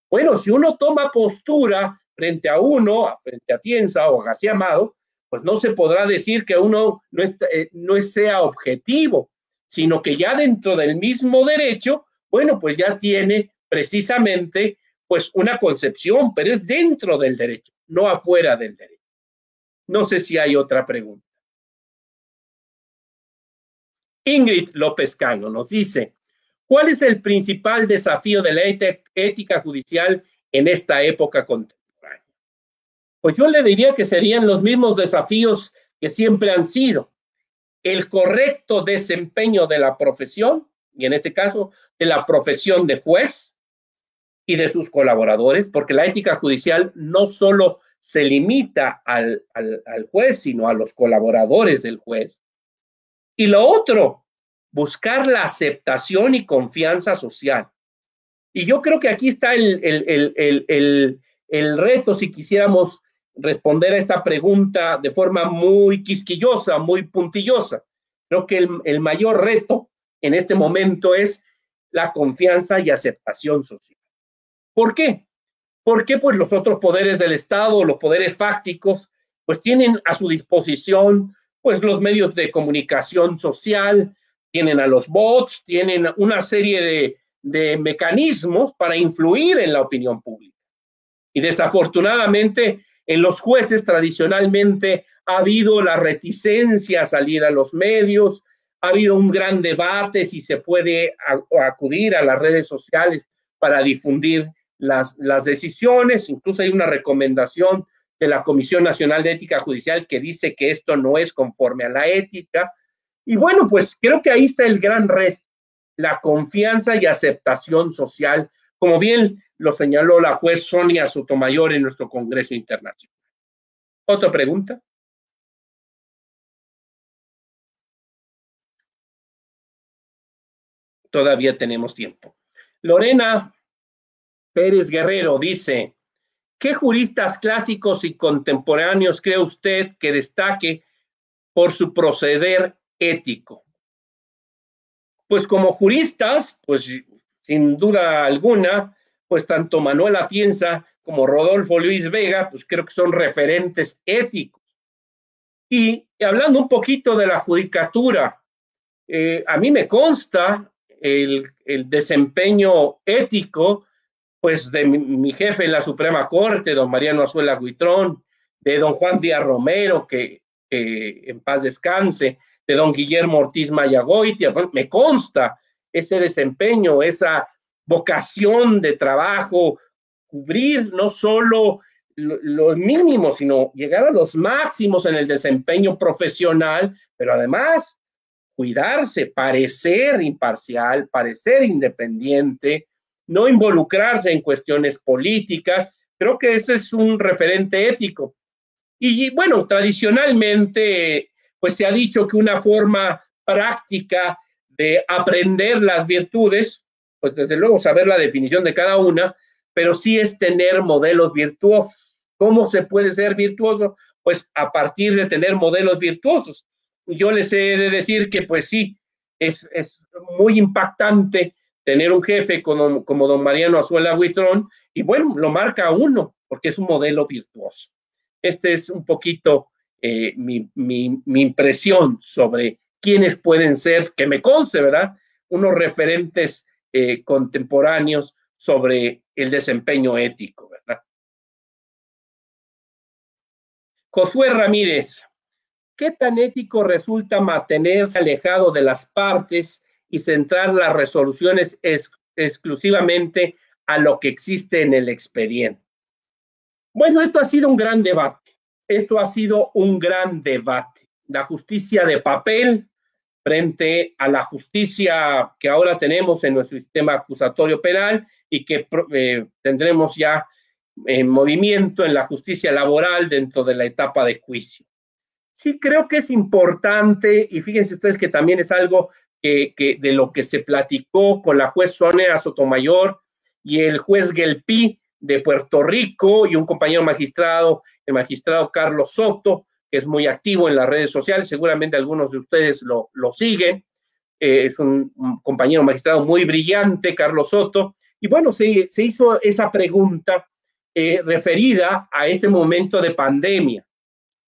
Bueno, si uno toma postura frente a uno, frente a Atienza o a García Amado, pues no se podrá decir que uno no sea objetivo, sino que ya dentro del mismo derecho, bueno, pues ya tiene precisamente pues una concepción, pero es dentro del derecho, no afuera del derecho. No sé si hay otra pregunta. Ingrid López Cano nos dice, ¿cuál es el principal desafío de la ética judicial en esta época contemporánea? Pues yo le diría que serían los mismos desafíos que siempre han sido. El correcto desempeño de la profesión, y en este caso de la profesión de juez y de sus colaboradores, porque la ética judicial no solo se limita al juez, sino a los colaboradores del juez. Y lo otro, buscar la aceptación y confianza social. Y yo creo que aquí está el reto, si quisiéramos responder a esta pregunta de forma muy quisquillosa, muy puntillosa. Creo que el mayor reto en este momento es la confianza y aceptación social. ¿Por qué? Porque pues los otros poderes del Estado, los poderes fácticos, pues tienen a su disposición pues los medios de comunicación social, tienen a los bots, tienen una serie de mecanismos para influir en la opinión pública. Y desafortunadamente en los jueces tradicionalmente ha habido la reticencia a salir a los medios, ha habido un gran debate si se puede acudir a las redes sociales para difundir las decisiones, incluso hay una recomendación de la Comisión Nacional de Ética Judicial que dice que esto no es conforme a la ética. Y bueno, pues creo que ahí está el gran reto, la confianza y aceptación social, como bien lo señaló la juez Sonia Sotomayor en nuestro Congreso Internacional. ¿Otra pregunta? Todavía tenemos tiempo. Lorena Pérez Guerrero dice, ¿qué juristas clásicos y contemporáneos cree usted que destaque por su proceder ético? Pues como juristas, pues sin duda alguna, pues tanto Manuel Atienza como Rodolfo Luis Vega, pues creo que son referentes éticos. Y hablando un poquito de la judicatura, a mí me consta el desempeño ético pues de mi jefe en la Suprema Corte, don Mariano Azuela Huitrón, de don Juan Díaz Romero, que en paz descanse, de don Guillermo Ortiz Mayagoitia, me consta ese desempeño, esa vocación de trabajo, cubrir no solo los mínimos, sino llegar a los máximos en el desempeño profesional, pero además cuidarse, parecer imparcial, parecer independiente, no involucrarse en cuestiones políticas. Creo que ese es un referente ético. Y bueno, tradicionalmente, pues se ha dicho que una forma práctica de aprender las virtudes, pues desde luego saber la definición de cada una, pero sí es tener modelos virtuosos. ¿Cómo se puede ser virtuoso? Pues a partir de tener modelos virtuosos. Yo les he de decir que pues sí, es muy impactante tener un jefe como don Mariano Azuela Huitrón, y bueno, lo marca a uno, porque es un modelo virtuoso. Este es un poquito mi impresión sobre quiénes pueden ser, que me conste, ¿verdad?, unos referentes contemporáneos sobre el desempeño ético, ¿verdad? Josué Ramírez, ¿qué tan ético resulta mantenerse alejado de las partes y centrar las resoluciones exclusivamente a lo que existe en el expediente? Bueno, esto ha sido un gran debate. Esto ha sido un gran debate. La justicia de papel frente a la justicia que ahora tenemos en nuestro sistema acusatorio penal y que tendremos ya en movimiento en la justicia laboral dentro de la etapa de juicio. Sí, creo que es importante, y fíjense ustedes que también es algo que de lo que se platicó con la juez Sonia Sotomayor y el juez Gelpi de Puerto Rico y un compañero magistrado, el magistrado Carlos Soto, que es muy activo en las redes sociales, seguramente algunos de ustedes lo siguen, es un compañero magistrado muy brillante, Carlos Soto, y bueno, se hizo esa pregunta referida a este momento de pandemia.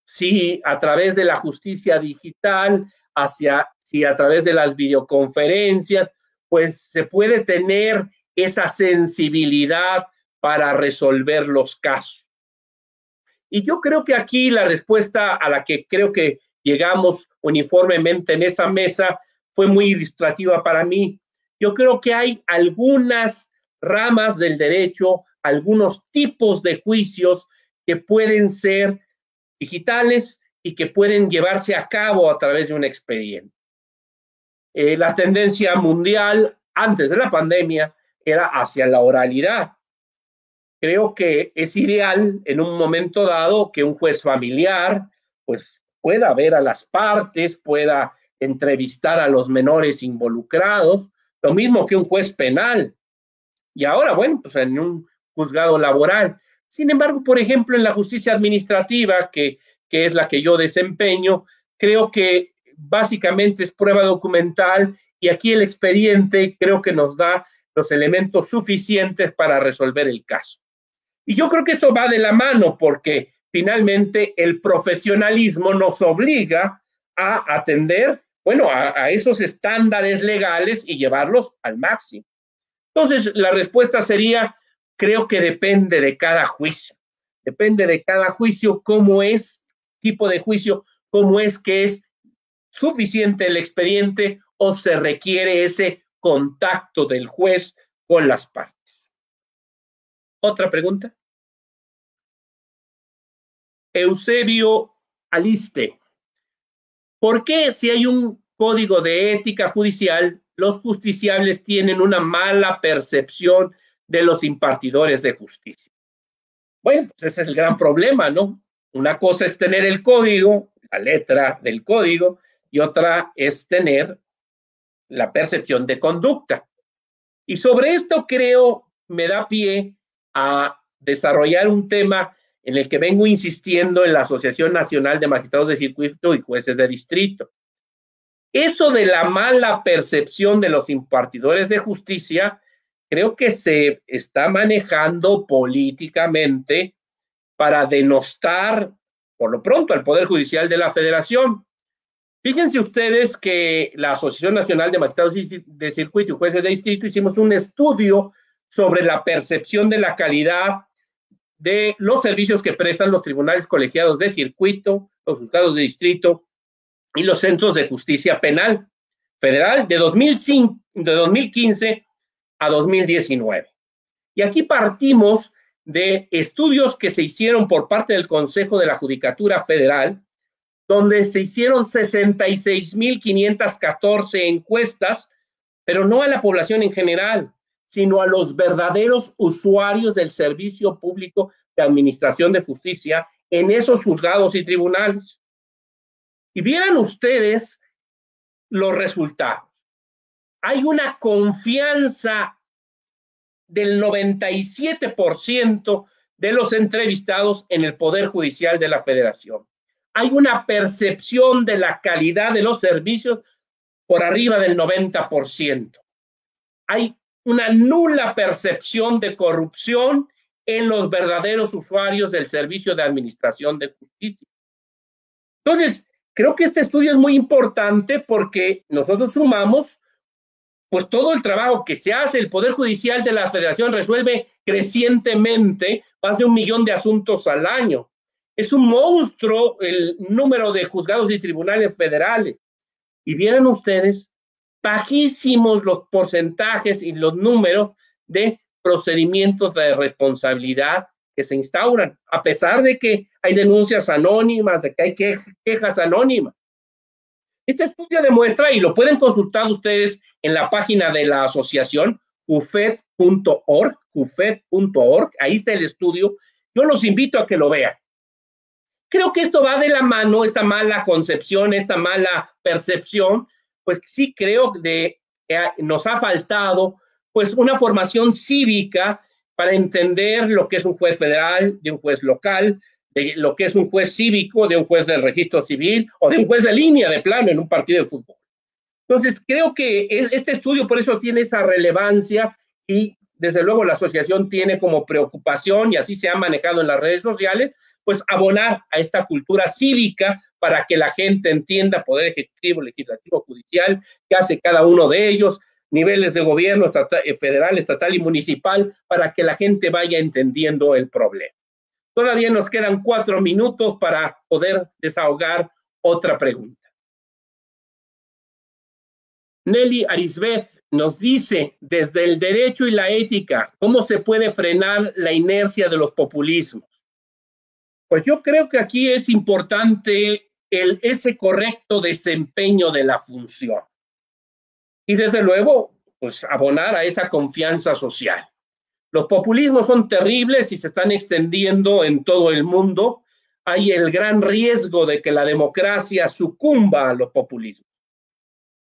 Si a través de la justicia digital, si a través de las videoconferencias, pues se puede tener esa sensibilidad para resolver los casos. Y yo creo que aquí la respuesta a la que creo que llegamos uniformemente en esa mesa fue muy ilustrativa para mí. Yo creo que hay algunas ramas del derecho, algunos tipos de juicios que pueden ser digitales y que pueden llevarse a cabo a través de un expediente. La tendencia mundial antes de la pandemia era hacia la oralidad. Creo que es ideal en un momento dado que un juez familiar pues pueda ver a las partes, pueda entrevistar a los menores involucrados, lo mismo que un juez penal. Y ahora, bueno, pues en un juzgado laboral. Sin embargo, por ejemplo, en la justicia administrativa, que es la que yo desempeño, creo que básicamente es prueba documental y aquí el expediente creo que nos da los elementos suficientes para resolver el caso. Y yo creo que esto va de la mano porque finalmente el profesionalismo nos obliga a atender, bueno, a esos estándares legales y llevarlos al máximo. Entonces, la respuesta sería, creo que depende de cada juicio. Depende de cada juicio cómo es, tipo de juicio, cómo es que es suficiente el expediente o se requiere ese contacto del juez con las partes. ¿Otra pregunta? Eusebio Aliste. ¿Por qué si hay un código de ética judicial, los justiciables tienen una mala percepción de los impartidores de justicia? Bueno, pues ese es el gran problema, ¿no? Una cosa es tener el código, la letra del código, y otra es tener la percepción de conducta. Y sobre esto creo me da pie a desarrollar un tema en el que vengo insistiendo en la Asociación Nacional de Magistrados de Circuito y Jueces de Distrito. Eso de la mala percepción de los impartidores de justicia, creo que se está manejando políticamente para denostar, por lo pronto, al Poder Judicial de la Federación. Fíjense ustedes que la Asociación Nacional de Magistrados de Circuito y Jueces de Distrito hicimos un estudio sobre la percepción de la calidad de los servicios que prestan los tribunales colegiados de circuito, los juzgados de distrito y los centros de justicia penal federal de 2015 a 2019. Y aquí partimos de estudios que se hicieron por parte del Consejo de la Judicatura Federal, donde se hicieron 66,514 encuestas, pero no a la población en general, sino a los verdaderos usuarios del servicio público de administración de justicia en esos juzgados y tribunales. Y vieran ustedes los resultados. Hay una confianza del 97% de los entrevistados en el Poder Judicial de la Federación. Hay una percepción de la calidad de los servicios por arriba del 90%. Hay una nula percepción de corrupción en los verdaderos usuarios del servicio de administración de justicia. Entonces, creo que este estudio es muy importante porque nosotros sumamos pues todo el trabajo que se hace. El Poder Judicial de la Federación resuelve crecientemente más de 1 millón de asuntos al año. Es un monstruo el número de juzgados y tribunales federales. Y vieran ustedes, bajísimos los porcentajes y los números de procedimientos de responsabilidad que se instauran, a pesar de que hay denuncias anónimas, de que hay quejas anónimas. Este estudio demuestra, y lo pueden consultar ustedes en la página de la asociación, jufet.org, ahí está el estudio. Yo los invito a que lo vean. Creo que esto va de la mano, esta mala concepción, esta mala percepción, pues sí creo que nos ha faltado pues una formación cívica para entender lo que es un juez federal, de un juez local, de lo que es un juez cívico, de un juez del registro civil o de un juez de línea de plano en un partido de fútbol. Entonces, creo que este estudio por eso tiene esa relevancia y desde luego la asociación tiene como preocupación, y así se ha manejado en las redes sociales, pues abonar a esta cultura cívica para que la gente entienda poder ejecutivo, legislativo, judicial, qué hace cada uno de ellos, niveles de gobierno federal, estatal y municipal, para que la gente vaya entendiendo el problema. Todavía nos quedan 4 minutos para poder desahogar otra pregunta. Nelly Arisbeth nos dice, desde el derecho y la ética, ¿cómo se puede frenar la inercia de los populismos? Pues yo creo que aquí es importante ese correcto desempeño de la función. Y desde luego, pues abonar a esa confianza social. Los populismos son terribles y se están extendiendo en todo el mundo. Hay el gran riesgo de que la democracia sucumba a los populismos.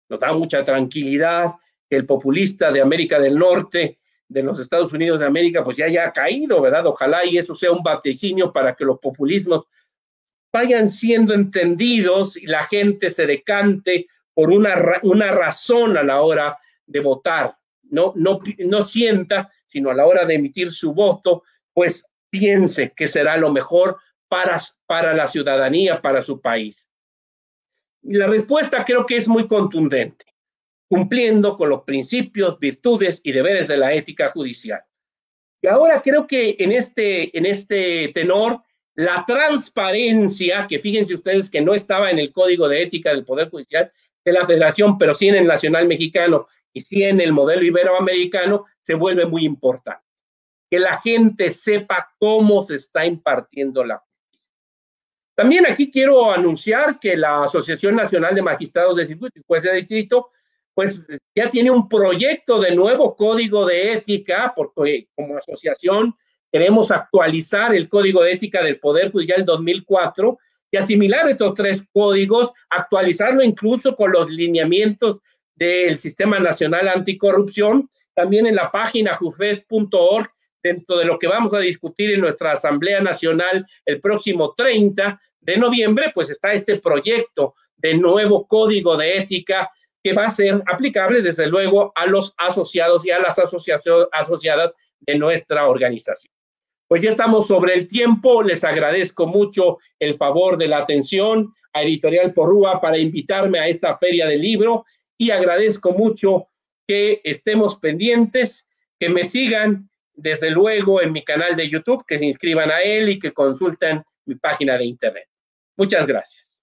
Nos da mucha tranquilidad que el populista de América del Norte, de los Estados Unidos de América, pues ya haya caído, ¿verdad? Ojalá y eso sea un vaticinio para que los populismos vayan siendo entendidos y la gente se decante por una razón a la hora de votar. No sienta, sino a la hora de emitir su voto, pues piense que será lo mejor para la ciudadanía, para su país. Y la respuesta creo que es muy contundente, cumpliendo con los principios, virtudes y deberes de la ética judicial. Y ahora creo que en este tenor, la transparencia, que fíjense ustedes que no estaba en el Código de Ética del Poder Judicial de la Federación, pero sí en el Nacional Mexicano y sí en el modelo iberoamericano, se vuelve muy importante. Que la gente sepa cómo se está impartiendo la justicia. También aquí quiero anunciar que la Asociación Nacional de Magistrados de Circuito y Jueces de Distrito, pues ya tiene un proyecto de nuevo Código de Ética, porque como asociación queremos actualizar el Código de Ética del Poder Judicial 2004 y asimilar estos 3 códigos, actualizarlo incluso con los lineamientos del Sistema Nacional Anticorrupción, también en la página jufet.org, dentro de lo que vamos a discutir en nuestra Asamblea Nacional el próximo 30 de noviembre, pues está este proyecto de nuevo Código de Ética que va a ser aplicable, desde luego, a los asociados y a las asociadas de nuestra organización. Pues ya estamos sobre el tiempo. Les agradezco mucho el favor de la atención a Editorial Porrúa para invitarme a esta feria del libro y agradezco mucho que estemos pendientes, que me sigan desde luego en mi canal de YouTube, que se inscriban a él y que consulten mi página de internet. Muchas gracias.